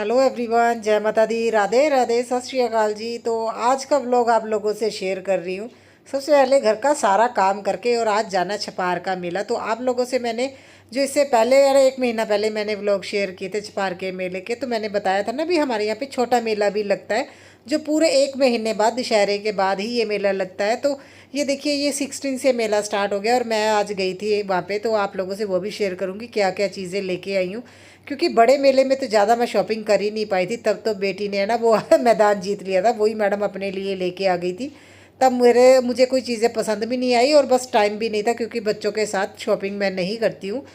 Hello everyone, जय माता दी, राधे राधे, सत श्री अकाल जी। तो आज का व्लॉग आप लोगों से शेयर कर रही हूँ। सबसे पहले घर का सारा काम करके और आज जाना छपार का मेला। तो आप लोगों से मैंने जो इससे पहले अरे 1 महीना पहले मैंने व्लॉग शेयर किए थे छपार के मेले के। तो मैंने बताया था ना भी हमारे यहाँ पे छोटा मेला भी लगता है जो पूरे 1 महीने बाद दशहरे के बाद ही ये मेला लगता है। तो ये देखिए, ये 16 से मेला स्टार्ट हो गया और मैं आज गई थी वहाँ पे। तो आप लोगों से वो भी शेयर करूँगी क्या क्या चीज़ें लेके आई हूँ, क्योंकि बड़े मेले में तो ज़्यादा मैं शॉपिंग कर ही नहीं पाई थी। तब तो बेटी ने ना वो मैदान जीत लिया था, वही मैडम अपने लिए लेके आ गई थी। तब मुझे कोई चीज़ें पसंद भी नहीं आई और बस टाइम भी नहीं था, क्योंकि बच्चों के साथ शॉपिंग मैं नहीं करती हूँ।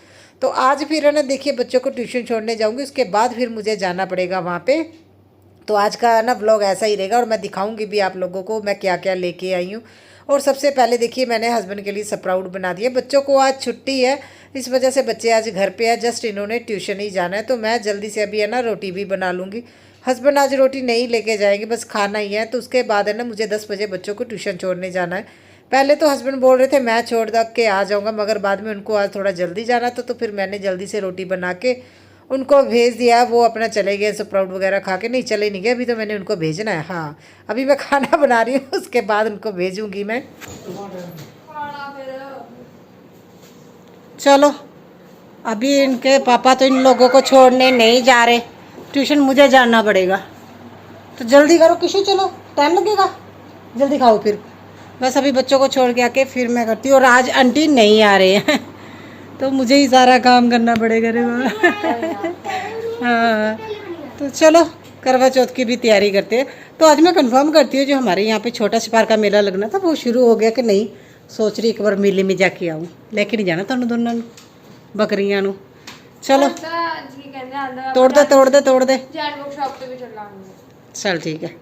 तो आज फिर है ना, देखिए बच्चों को ट्यूशन छोड़ने जाऊँगी, उसके बाद फिर मुझे जाना पड़ेगा वहाँ पे। तो आज का ना व्लॉग ऐसा ही रहेगा और मैं दिखाऊंगी भी आप लोगों को मैं क्या क्या लेके आई हूँ। और सबसे पहले देखिए, मैंने हस्बैंड के लिए स्प्राउट बना दिया। बच्चों को आज छुट्टी है, इस वजह से बच्चे आज घर पे है, जस्ट इन्होंने ट्यूशन ही जाना है। तो मैं जल्दी से अभी है ना रोटी भी बना लूँगी। हस्बैंड आज रोटी नहीं लेके जाएंगे, बस खाना ही है। तो उसके बाद है ना मुझे 10 बजे बच्चों को ट्यूशन छोड़ने जाना है। पहले तो हस्बैंड बोल रहे थे मैं छोड़ द के आ जाऊँगा, मगर बाद में उनको आज थोड़ा जल्दी जाना था। तो फिर मैंने जल्दी से रोटी बना के उनको भेज दिया। वो अपना चले गए स्प्राउट वगैरह खा के। नहीं, चले नहीं गए, अभी तो मैंने उनको भेजना है। हाँ, अभी मैं खाना बना रही हूँ, उसके बाद उनको भेजूंगी मैं। चलो, अभी इनके पापा तो इन लोगों को छोड़ने नहीं जा रहे, ट्यूशन मुझे जाना पड़ेगा। तो जल्दी करो किशु, चलो टाइम लगेगा, जल्दी खाओ फिर। बस अभी बच्चों को छोड़ के आके फिर मैं करती हूँ। और आज आंटी नहीं आ रहे हैं तो मुझे ही सारा काम करना पड़ेगा रे बाबा। हाँ, तो चलो करवा चौथ की भी तैयारी करते हैं। तो आज मैं कंफर्म करती हूँ, जो हमारे यहाँ पे छोटा छपार का मेला लगना था वो शुरू हो गया कि नहीं। सोच रही एक बार मेले में जाके आऊँ, लेके नहीं जाना तुम दोनों बकरियां नू। चलो तोड़ दे। चल ठीक है।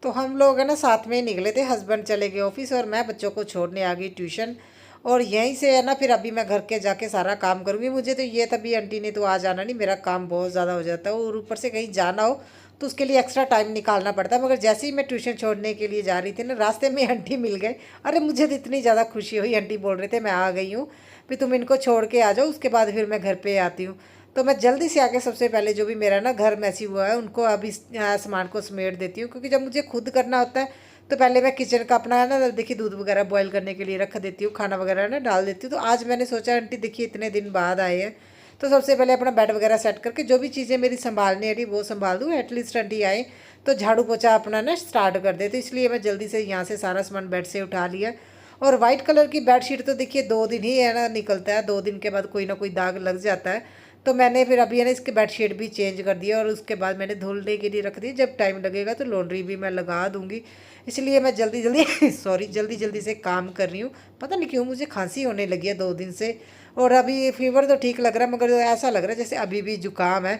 तो हम लोग है ना साथ में ही निकले थे, हस्बैंड चले गए ऑफिस और मैं बच्चों को छोड़ने आ गई ट्यूशन। और यहीं से है ना फिर अभी मैं घर के जाके सारा काम करूँगी। मुझे तो ये तभी आंटी ने तो आ जाना नहीं, मेरा काम बहुत ज़्यादा हो जाता है और ऊपर से कहीं जाना हो तो उसके लिए एक्स्ट्रा टाइम निकालना पड़ता है। मगर जैसे ही मैं ट्यूशन छोड़ने के लिए जा रही थी ना, रास्ते में आंटी मिल गए। अरे मुझे तो इतनी ज़्यादा खुशी हुई, आंटी बोल रहे थे मैं आ गई हूँ, फिर तुम इनको छोड़ के आ जाओ, उसके बाद फिर मैं घर पर आती हूँ। तो मैं जल्दी से आके सबसे पहले जो भी मेरा ना घर मैसी हुआ है उनको अभी सामान को समेट देती हूँ, क्योंकि जब मुझे खुद करना होता है तो पहले मैं किचन का अपना है ना, देखिए दूध वगैरह बॉईल करने के लिए रख देती हूँ, खाना वगैरह ना डाल देती हूँ। तो आज मैंने सोचा आंटी देखिए इतने दिन बाद आए हैं, तो सबसे पहले अपना बेड वगैरह सेट करके जो भी चीज़ें मेरी संभालनी है वो संभाल दूँ। एटलीस्ट आंटी आए तो झाड़ू पोछा अपना ना स्टार्ट कर दे। तो इसलिए मैं जल्दी से यहाँ से सारा सामान बेड से उठा लिया। और वाइट कलर की बेडशीट तो देखिए 2 दिन ही है ना निकलता है, 2 दिन के बाद कोई ना कोई दाग लग जाता है। तो मैंने फिर अभी है ना इसकी बेडशीट भी चेंज कर दिया और उसके बाद मैंने धुलने के लिए रख दी। जब टाइम लगेगा तो लॉन्ड्री भी मैं लगा दूंगी। इसलिए मैं जल्दी जल्दी सॉरी जल्दी जल्दी से काम कर रही हूँ। पता नहीं क्यों मुझे खांसी होने लगी है 2 दिन से। और अभी फीवर तो ठीक लग रहा है, मगर ऐसा लग रहा है जैसे अभी भी जुकाम है।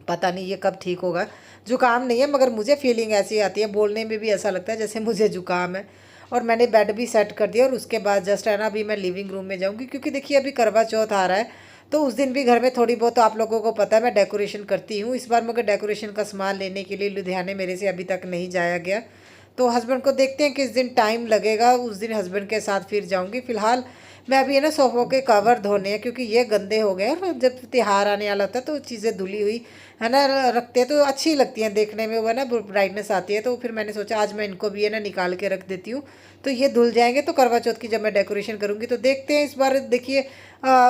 पता नहीं ये कब ठीक होगा। जुकाम नहीं है, मगर मुझे फीलिंग ऐसी आती है, बोलने में भी ऐसा लगता है जैसे मुझे जुकाम है। और मैंने बेड भी सेट कर दिया और उसके बाद जस्ट है ना अभी मैं लिविंग रूम में जाऊँगी, क्योंकि देखिए अभी करवा चौथ आ रहा है। तो उस दिन भी घर में थोड़ी बहुत, तो आप लोगों को पता है मैं डेकोरेशन करती हूँ। इस बार मगर डेकोरेशन का सामान लेने के लिए लुधियाने मेरे से अभी तक नहीं जाया गया। तो हस्बैंड को देखते हैं किस दिन टाइम लगेगा, उस दिन हस्बैंड के साथ फिर जाऊँगी। फ़िलहाल मैं अभी है ना सोफ़ों के कवर धोने हैं, क्योंकि ये गंदे हो गए हैं। जब त्योहार आने वाला होता है तो चीज़ें धुली हुई है ना रखते हैं तो अच्छी लगती हैं देखने में, वो है ना ब्राइटनेस आती है। तो फिर मैंने सोचा आज मैं इनको भी है ना निकाल के रख देती हूँ, तो ये धुल जाएंगे। तो करवा चौथ की जब मैं डेकोरेशन करूँगी तो देखते हैं। इस बार देखिए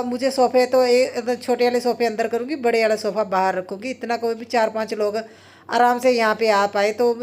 मुझे सोफ़े तो छोटे वाले सोफ़े अंदर करूँगी, बड़े वाला सोफ़ा बाहर रखूँगी, इतना कोई भी 4-5 लोग आराम से यहाँ पे आ पाए। तो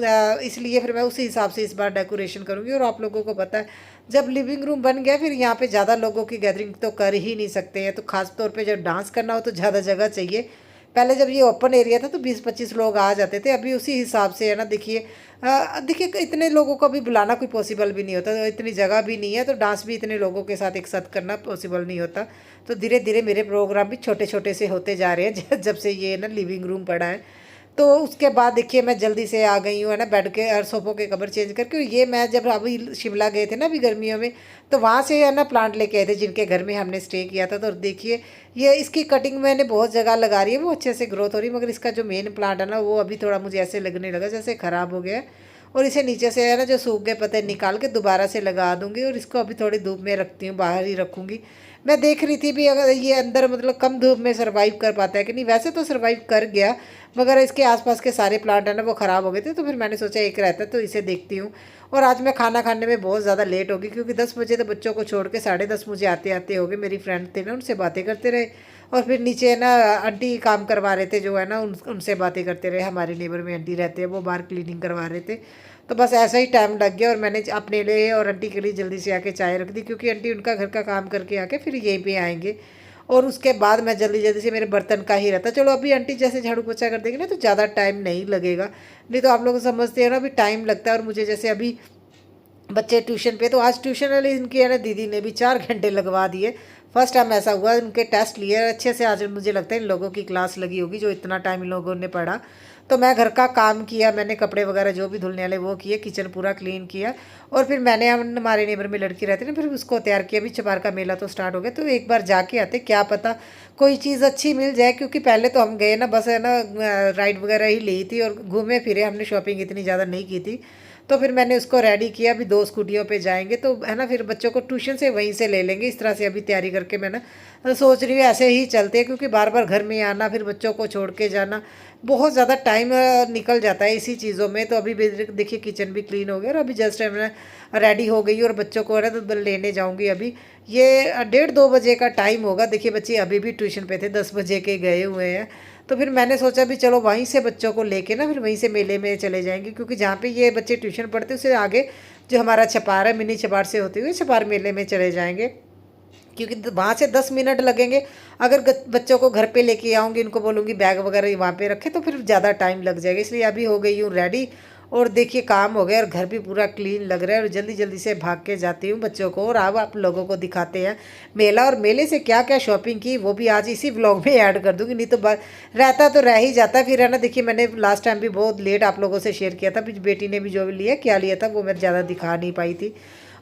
इसलिए फिर मैं उसी हिसाब से इस बार डेकोरेशन करूँगी। और आप लोगों को पता है जब लिविंग रूम बन गया फिर यहाँ पे ज़्यादा लोगों की गैदरिंग तो कर ही नहीं सकते हैं। तो ख़ास तौर पे जब डांस करना हो तो ज़्यादा जगह चाहिए। पहले जब ये ओपन एरिया था तो 20-25 लोग आ जाते थे, अभी उसी हिसाब से है ना। देखिए इतने लोगों को भी बुलाना कोई पॉसिबल भी नहीं होता, तो इतनी जगह भी नहीं है, तो डांस भी इतने लोगों के साथ एक साथ करना पॉसिबल नहीं होता। तो धीरे धीरे मेरे प्रोग्राम भी छोटे छोटे से होते जा रहे हैं जब से ये ना लिविंग रूम पड़ा है। तो उसके बाद देखिए मैं जल्दी से आ गई हूँ है ना बेड के और सोफ़ों के कवर चेंज करके। ये मैं जब अभी शिमला गए थे ना अभी गर्मियों में, तो वहाँ से है ना प्लांट लेके आए थे जिनके घर में हमने स्टे किया था। तो देखिए ये इसकी कटिंग मैंने बहुत जगह लगा रही है, वो अच्छे से ग्रोथ हो रही है, मगर इसका जो मेन प्लांट है ना वो अभी थोड़ा मुझे ऐसे लगने लगा जैसे ख़राब हो गया है। और इसे नीचे से है ना जो सूख गए पत्ते निकाल के दोबारा से लगा दूंगी। और इसको अभी थोड़ी धूप में रखती हूँ, बाहर ही रखूँगी। मैं देख रही थी भी अगर ये अंदर मतलब कम धूप में सर्वाइव कर पाता है कि नहीं। वैसे तो सर्वाइव कर गया, मगर इसके आसपास के सारे प्लांट है ना वो ख़राब हो गए थे। तो फिर मैंने सोचा एक रहता है तो इसे देखती हूँ। और आज मैं खाना खाने में बहुत ज़्यादा लेट होगी, क्योंकि 10 बजे तो बच्चों को छोड़ के 10:30 मुझे आते आते हो गए। मेरी फ्रेंड थे ना, उनसे बातें करते रहे। और फिर नीचे है ना आंटी काम करवा रहे थे जो है ना, उनसे बातें करते रहे। हमारे नेबर में आंटी रहते हैं, वो बाहर क्लीनिंग करवा रहे थे। तो बस ऐसा ही टाइम लग गया और मैंने अपने लिए और आंटी के लिए जल्दी से आके चाय रख दी, क्योंकि आंटी उनका घर का काम करके आके फिर यहीं पे आएंगे। और उसके बाद मैं जल्दी जल्दी से, मेरे बर्तन का ही रहता। चलो अभी आंटी जैसे झाड़ू पोछा कर देंगे ना तो ज़्यादा टाइम नहीं लगेगा। नहीं तो आप लोग समझते हो ना अभी टाइम लगता है। और मुझे जैसे अभी बच्चे ट्यूशन पे, तो आज ट्यूशन वाली इनकी है ना दीदी ने भी 4 घंटे लगवा दिए। फर्स्ट टाइम ऐसा हुआ, उनके टेस्ट लिए अच्छे से। आज मुझे लगता है इन लोगों की क्लास लगी होगी जो इतना टाइम इन लोगों ने पढ़ा। तो मैं घर का काम किया, मैंने कपड़े वगैरह जो भी धुलने वाले वो किए, किचन पूरा क्लीन किया। और फिर मैंने, हम हमारे नेबर में लड़की रहती है ना, फिर उसको तैयार किया। अभी चपार का मेला तो स्टार्ट हो गया, तो एक बार जाके आते, क्या पता कोई चीज़ अच्छी मिल जाए। क्योंकि पहले तो हम गए ना बस है ना राइड वगैरह ही ली थी और घूमे फिरे, हमने शॉपिंग इतनी ज़्यादा नहीं की थी। तो फिर मैंने उसको रेडी किया। अभी 2 स्कूटियों पे जाएंगे तो है ना, फिर बच्चों को ट्यूशन से वहीं से ले लेंगे। इस तरह से अभी तैयारी करके मैं ना सोच रही हूँ ऐसे ही चलते हैं, क्योंकि बार बार घर में आना, फिर बच्चों को छोड़ के जाना, बहुत ज़्यादा टाइम निकल जाता है इसी चीज़ों में। तो अभी भी देखिए किचन भी क्लीन हो गया और अभी जस्ट मैं रेडी हो गई और बच्चों को है ना तो लेने जाऊँगी। अभी ये 1:30-2 बजे का टाइम होगा। देखिए बच्चे अभी भी ट्यूशन पे थे, 10 बजे के गए हुए हैं। तो फिर मैंने सोचा भी चलो वहीं से बच्चों को लेके ना फिर वहीं से मेले में चले जाएंगे, क्योंकि जहाँ पे ये बच्चे ट्यूशन पढ़ते हैं उससे आगे जो हमारा छपार है, मिनी छपार से होते हुए छपार मेले में चले जाएंगे। क्योंकि वहाँ से 10 मिनट लगेंगे। अगर बच्चों को घर पे लेके आऊँगी, इनको बोलूँगी बैग वगैरह वहाँ पे रखे, तो फिर ज़्यादा टाइम लग जाएगा। इसलिए अभी हो गई हूँ रेडी। और देखिए काम हो गया और घर भी पूरा क्लीन लग रहा है। और जल्दी जल्दी से भाग के जाती हूँ बच्चों को, और अब आप लोगों को दिखाते हैं मेला। और मेले से क्या क्या शॉपिंग की वो भी आज इसी व्लॉग में ऐड कर दूँगी, नहीं तो रहता तो रह ही जाता फिर है ना। देखिए मैंने लास्ट टाइम भी बहुत लेट आप लोगों से शेयर किया था, बेटी ने भी जो भी लिया क्या लिया था वो मैं ज़्यादा दिखा नहीं पाई थी।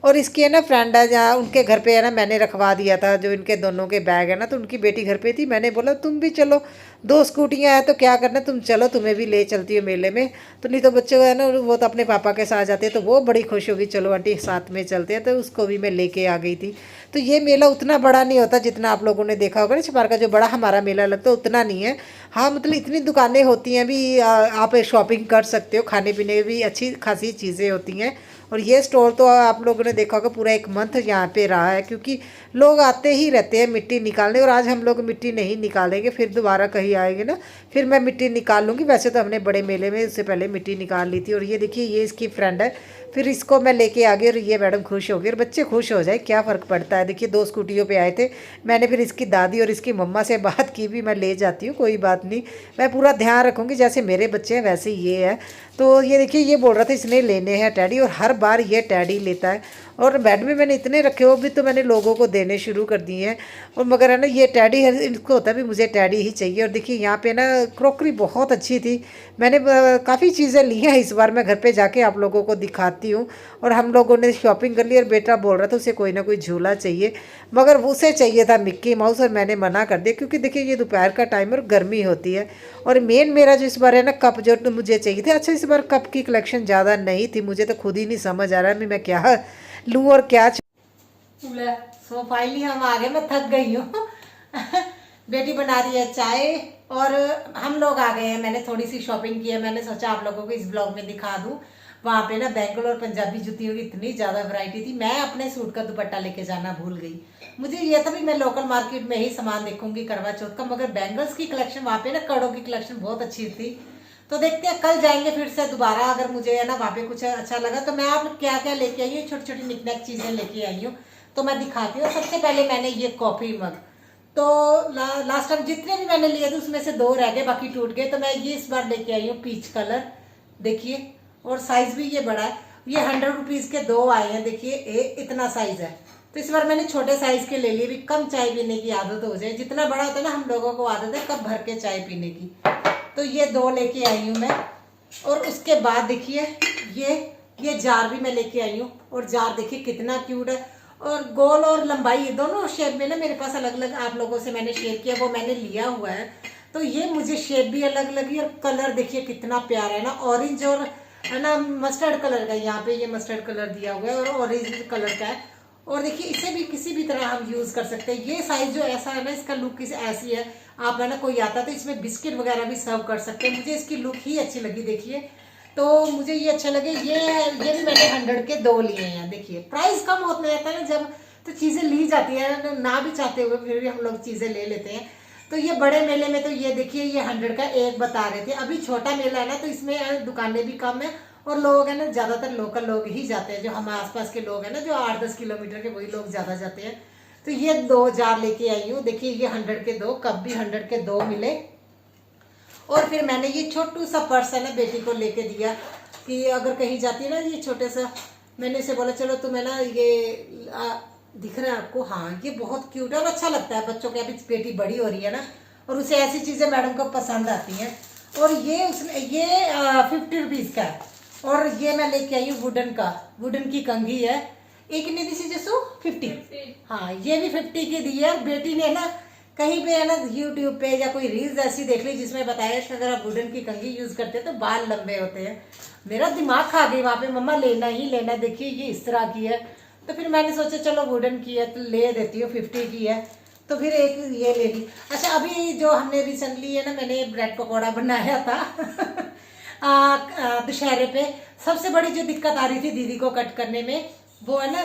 और इसकी है ना फ्रेंड है जहाँ, उनके घर पे है ना मैंने रखवा दिया था जो इनके दोनों के बैग है ना, तो उनकी बेटी घर पे थी। मैंने बोला तुम भी चलो, 2 स्कूटियाँ हैं तो क्या करना, तुम चलो, तुम्हें भी ले चलती हो मेले में। तो नहीं तो बच्चे है ना वो तो अपने पापा के साथ जाते हैं, तो वो बड़ी खुश होगी, चलो आंटी साथ में चलते हैं। तो उसको भी मैं लेके आ गई थी। तो ये मेला उतना बड़ा नहीं होता जितना आप लोगों ने देखा होगा ना छपार का जो बड़ा हमारा मेला लगता है, उतना नहीं है। हाँ मतलब इतनी दुकानें होती हैं भी, आप शॉपिंग कर सकते हो, खाने पीने की भी अच्छी खासी चीज़ें होती हैं। और ये स्टोर तो आप लोगों ने देखा होगा पूरा 1 मंथ यहाँ पे रहा है, क्योंकि लोग आते ही रहते हैं मिट्टी निकालने। और आज हम लोग मिट्टी नहीं निकालेंगे, फिर दोबारा कहीं आएंगे ना फिर मैं मिट्टी निकाल लूँगी। वैसे तो हमने बड़े मेले में उससे पहले मिट्टी निकाल ली थी। और ये देखिए ये इसकी फ्रेंड है, फिर इसको मैं लेके आ गई और ये मैडम खुश हो गई। और बच्चे खुश हो जाए क्या फ़र्क पड़ता है। देखिए 2 स्कूटियों पे आए थे, मैंने फिर इसकी दादी और इसकी मम्मा से बात की भी, मैं ले जाती हूँ कोई बात नहीं, मैं पूरा ध्यान रखूँगी, जैसे मेरे बच्चे हैं वैसे ये है। तो ये देखिए ये बोल रहा था इसने लेने हैं टैडी, और हर बार ये टैडी लेता है। और बेड में मैंने इतने रखे हो भी तो मैंने लोगों को देने शुरू कर दिए हैं। और मगर है ना ये टैडी है, इनको होता है भी मुझे टैडी ही चाहिए। और देखिए यहाँ पे ना क्रॉकरी बहुत अच्छी थी, मैंने काफ़ी चीज़ें ली हैं इस बार। मैं घर पे जाके आप लोगों को दिखाती हूँ। और हम लोगों ने शॉपिंग कर ली और बेटा बोल रहा था उसे कोई ना कोई झूला चाहिए, मगर उसे चाहिए था मिक्की माउस, और मैंने मना कर दिया क्योंकि देखिए ये दोपहर का टाइम और गर्मी होती है। और मेन मेरा जो इस बार है ना कप जो तो मुझे चाहिए थे। अच्छा इस बार कप की कलेक्शन ज़्यादा नहीं थी, मुझे तो खुद ही नहीं समझ आ रहा है मैं क्या लूँ और क्या। सो फाइनली हम आ गए, मैं थक गई हूँ बेटी बना रही है चाय और हम लोग आ गए हैं। मैंने थोड़ी सी शॉपिंग की है, मैंने सोचा आप लोगों को इस ब्लॉग में दिखा दूँ। वहाँ पे ना बैंगल और पंजाबी जुतियों की इतनी ज़्यादा वैरायटी थी, मैं अपने सूट का दुपट्टा लेके जाना भूल गई। मुझे ये था भी मैं लोकल मार्केट में ही सामान देखूंगी करवा चौथ का, मगर बैंगल्स की कलेक्शन वहाँ पे ना कड़ों की कलेक्शन बहुत अच्छी थी। तो देखते हैं कल जाएंगे फिर से दोबारा, अगर मुझे है ना वहाँ पे कुछ अच्छा लगा तो मैं आप क्या क्या लेके आई हूँ, छोटी छोटी निकनैक चीज़ें लेके आई हूँ तो मैं दिखाती हूँ। सबसे पहले मैंने ये कॉफ़ी मग, तो लास्ट टाइम जितने भी मैंने लिए थे उसमें से 2 रह गए, बाकी टूट गए। तो मैं ये इस बार लेके आई हूँ पीच कलर, देखिए, और साइज भी ये बड़ा है। ये 100 रुपीज़ के 2 आए हैं, देखिए इतना साइज है। तो इस बार मैंने छोटे साइज के ले लिए, भी कम चाय पीने की आदत हो जाए। जितना बड़ा होता है ना हम लोगों को आदत है कब भर के चाय पीने की। तो ये 2 लेके आई हूँ मैं। और उसके बाद देखिए ये जार भी मैं लेके आई हूँ, और जार देखिए कितना क्यूट है, और गोल और लंबाई दोनों शेप में ना मेरे पास अलग अलग आप लोगों से मैंने शेयर किया, वो मैंने लिया हुआ है। तो ये मुझे शेप भी अलग लगी, और कलर देखिए कितना प्यारा है ना, ऑरेंज और है ना मस्टर्ड कलर का, यहाँ पे ये मस्टर्ड कलर दिया हुआ है और ऑरेंज कलर का है। और देखिए इसे भी किसी भी तरह हम यूज़ कर सकते हैं। ये साइज़ जो ऐसा है ना, इसका लुक ऐसी है, आप है ना कोई आता है तो इसमें बिस्किट वगैरह भी सर्व कर सकते हैं। मुझे इसकी लुक ही अच्छी लगी देखिए, तो मुझे ये अच्छा लगे। ये भी मैंने 100 के 2 लिए हैं। देखिए प्राइस कम होते रहता है ना जब, तो चीज़ें ली जाती है ना भी चाहते हुए, फिर भी हम लोग चीज़ें ले लेते हैं। तो ये बड़े मेले में तो ये देखिए ये 100 का एक बता रहे थे। अभी छोटा मेला है ना, तो इसमें दुकानें भी कम है और लोग है ना ज़्यादातर लोकल लोग ही जाते हैं, जो हमारे आसपास के लोग हैं ना, जो 8-10 किलोमीटर के, वही लोग ज़्यादा जाते हैं। तो ये 2 जार लेके आई हूँ। देखिए ये 100 के 2, कब भी 100 के 2 मिले। और फिर मैंने ये छोटू सा पर्स है ना बेटी को लेके दिया, कि अगर कहीं जाती है ना, ये छोटे सा, मैंने इसे बोला चलो तुम है ना ये दिख रहा है आपको, हाँ ये बहुत क्यूट है और अच्छा लगता है बच्चों के। अभी बेटी बड़ी हो रही है ना, और उसे ऐसी चीज़ें मैडम को पसंद आती हैं। और ये उसने ये 50 रुपीज़ का है। और ये मैं लेके आई हूँ वुडन की कंघी है। एक कितनी दी जैसो 50। हाँ ये भी 50 की दी है। बेटी ने ना कहीं पे है ना यूट्यूब पे या कोई रील्स ऐसी देख ली जिसमें बताया कि अगर आप वुडन की कंघी यूज करते हैं तो बाल लंबे होते हैं। मेरा दिमाग खा गई वहां पे, मम्मा लेना ही लेना, देखिए ये इस तरह की है। तो फिर मैंने सोचा चलो वुडन की है तो ले देती हूँ, 50 की है तो फिर एक ये ले ली। अच्छा अभी जो हमने रिसेंटली है ना, मैंने ब्रेड पकौड़ा बनाया था दशहरे पे। सबसे बड़ी जो दिक्कत आ रही थी दीदी को कट करने में, वो है ना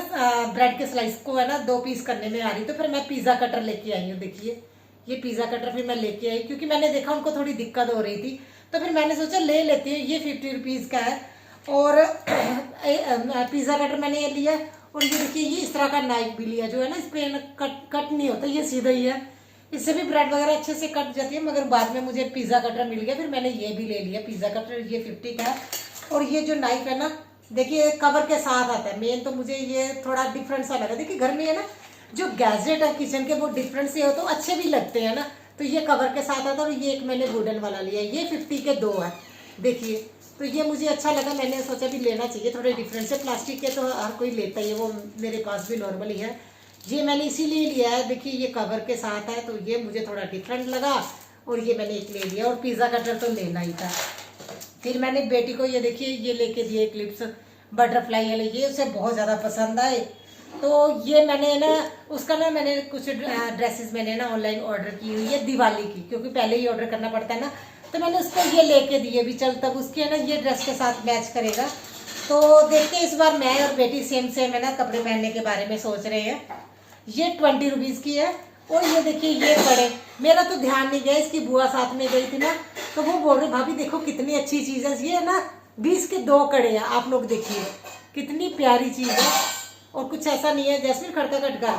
ब्रेड के स्लाइस को है ना 2 पीस करने में आ रही। तो फिर मैं पिज़्ज़ा कटर लेके आई हूँ। देखिए ये पिज़्ज़ा कटर फिर मैं लेके आई, क्योंकि मैंने देखा उनको थोड़ी दिक्कत हो रही थी, तो फिर मैंने सोचा ले लेती हूँ। ये 50 रुपीज़ का है। और पिज़्ज़ा कटर मैंने ये लिया। और ये देखिए ये इस तरह का नाइफ भी लिया, जो है ना इस पर कट नहीं होता, ये सीधा ही है। इससे भी ब्रेड वगैरह अच्छे से कट जाती है। मगर बाद में मुझे पिज़्ज़ा कटर मिल गया, फिर मैंने ये भी ले लिया पिज़्ज़ा कटर। ये 50 का है। और ये जो नाइफ है ना, देखिए कवर के साथ आता है। मेन तो मुझे ये थोड़ा डिफरेंट सा लगा। देखिए घर में है ना जो गैजेट है किचन के, वो डिफरेंट से हो तो अच्छे भी लगते हैं ना, तो ये कवर के साथ आता है। और ये एक मैंने वुडन वाला लिया, ये 50 के 2 है। देखिए तो ये मुझे अच्छा लगा, मैंने सोचा भी लेना चाहिए थोड़े डिफरेंट से। प्लास्टिक के तो हर कोई लेता ही है, वो मेरे पास भी नॉर्मल ही है। ये मैंने इसीलिए लिया है, देखिए ये कवर के साथ है तो ये मुझे थोड़ा डिफरेंट लगा, और ये मैंने एक ले लिया। और पिज़्ज़ा कटर तो लेना ही था। फिर मैंने बेटी को ये देखिए ये लेके दिए क्लिप्स बटरफ्लाई वाले, ये उसे बहुत ज़्यादा पसंद आए। तो ये मैंने ना उसका ना मैंने कुछ ड्रेसेस मैंने ना ऑनलाइन ऑर्डर की हुई है दिवाली की, क्योंकि पहले ही ऑर्डर करना पड़ता है ना। तो मैंने उसको ये लेके दिए भी, चल तब उसके है ना ये ड्रेस के साथ मैच करेगा। तो देखते हैं इस बार मैं और बेटी सेम सेम है ना कपड़े पहनने के बारे में सोच रहे हैं। ये 20 रुपीज़ की है। और ये देखिए ये बड़े, मेरा तो ध्यान नहीं गया, इसकी बुआ साथ में गई थी ना, तो वो बोल रहे भाभी देखो कितनी अच्छी चीज़ है। ये है ना 20 के 2 कड़े हैं, आप लोग देखिए कितनी प्यारी चीज़ है। और कुछ ऐसा नहीं है जैस्मिन खड़का खटका।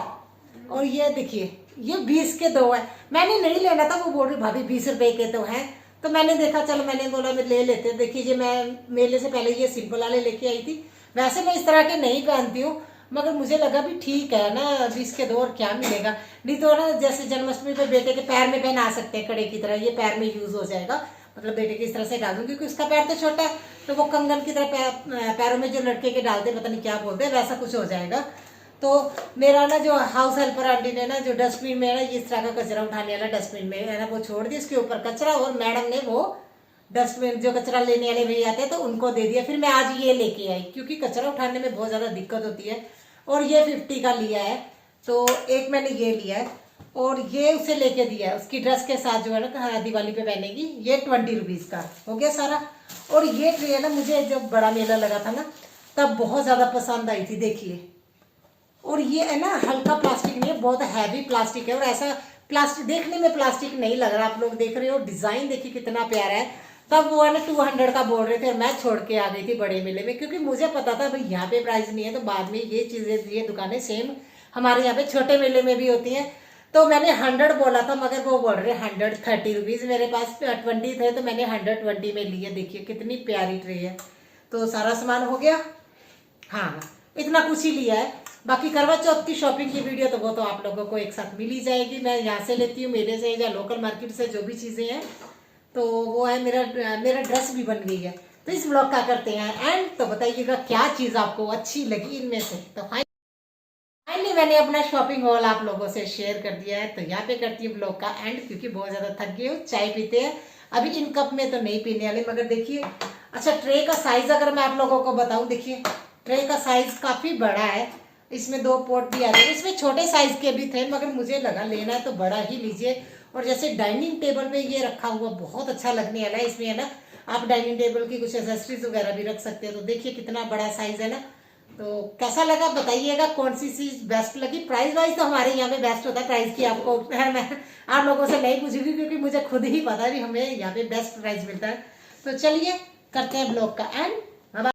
और ये देखिए ये 20 के 2 है। मैंने नहीं लेना था, वो बोल रही भाभी 20 रुपए के तो हैं। तो मैंने देखा चलो, मैंने बोला मैं ले लेते। देखिए ये मैं मेले से पहले ये सिंपल वाले लेके आई थी। वैसे मैं इस तरह के नहीं पहनती हूँ, मगर मुझे लगा भी ठीक है ना 20 के 2 और क्या मिलेगा। नहीं तो ना जैसे जन्माष्टमी पे बेटे के पैर में पहना सकते हैं कड़े की तरह, ये पैर में यूज हो जाएगा। मतलब बेटे की इस तरह से डाल दूँ, क्योंकि उसका पैर तो छोटा है, तो वो कंगन की तरह पैरों में जो लड़के के डालते पता नहीं क्या बोलते हैं, वैसा कुछ हो जाएगा। तो मेरा ना जो हाउस हेल्पर आंटी ने ना जो डस्टबिन में है ना इस तरह का कचरा उठाने वाला डस्टबिन में है ना वो छोड़ दिया, इसके ऊपर कचरा, और मैडम ने वो डस्टबिन जो कचरा लेने वाले भैया आते हैं तो उनको दे दिया। फिर मैं आज ये लेके आई, क्योंकि कचरा उठाने में बहुत ज़्यादा दिक्कत होती है। और ये 50 का लिया है, तो एक मैंने ये लिया है। और ये उसे लेके दिया है उसकी ड्रेस के साथ, जो है ना दिवाली पे पहनेगी। ये 20 रुपीज़ का हो गया सारा। और ये ट्रे है ना, मुझे जब बड़ा मेला लगा था ना तब बहुत ज़्यादा पसंद आई थी, देखिए। और ये है ना हल्का प्लास्टिक नहीं है, बहुत हैवी प्लास्टिक है। और ऐसा प्लास्टिक देखने में प्लास्टिक नहीं लग रहा, आप लोग देख रहे हो। डिज़ाइन देखिए कितना प्यारा है। तब वो है ना 200 का बोल रहे थे, और मैं छोड़ के आ गई थी बड़े मेले में, क्योंकि मुझे पता था भाई यहाँ पे प्राइस नहीं है। तो बाद में ये चीज़ें ये दुकानें सेम हमारे यहाँ पे छोटे मेले में भी होती हैं। तो मैंने 100 बोला था, मगर वो बोल रहे 130 रुपीज़। मेरे पास 20 थे तो मैंने 120 में लिए। देखिए कितनी प्यारी ट्रे है। तो सारा सामान हो गया, हाँ इतना कुछ ही लिया है। बाकी करवा चौथ की शॉपिंग की वीडियो तो वो तो आप लोगों को एक साथ मिल ही जाएगी। मैं यहाँ से लेती हूँ मेले से या लोकल मार्केट से जो भी चीज़ें हैं, तो वो है। मेरा ड्रेस भी बन गई है। तो इस ब्लॉग का करते हैं एंड, तो बताइएगा क्या चीज़ आपको अच्छी लगी इनमें से। तो फाइनली मैंने अपना शॉपिंग हॉल आप लोगों से शेयर कर दिया है। तो यहाँ पे करती हूँ ब्लॉग का एंड, क्योंकि बहुत ज़्यादा थक गई हूँ। चाय पीते हैं अभी, इन कप में तो नहीं पीने वाले, मगर देखिए। अच्छा ट्रे का साइज़ अगर मैं आप लोगों को बताऊँ, देखिए ट्रे का साइज़ काफ़ी बड़ा है। इसमें 2 पॉट भी आ जाएंगे। इसमें छोटे साइज के भी थे मगर मुझे लगा लेना है तो बड़ा ही लीजिए। और जैसे डाइनिंग टेबल पे ये रखा हुआ बहुत अच्छा लगने वाला है। इसमें है ना आप डाइनिंग टेबल की कुछ एसेसरीज वगैरह भी रख सकते हो। तो देखिए कितना बड़ा साइज है ना। तो कैसा लगा बताइएगा, कौन सी चीज बेस्ट लगी। प्राइस वाइज तो हमारे यहाँ पे बेस्ट होता है, प्राइस की आपको मैं आप लोगों से नहीं पूछूंगी क्योंकि मुझे खुद ही पता है भी हमें यहाँ पे बेस्ट प्राइस मिलता है। तो चलिए करते हैं ब्लॉग का एंड।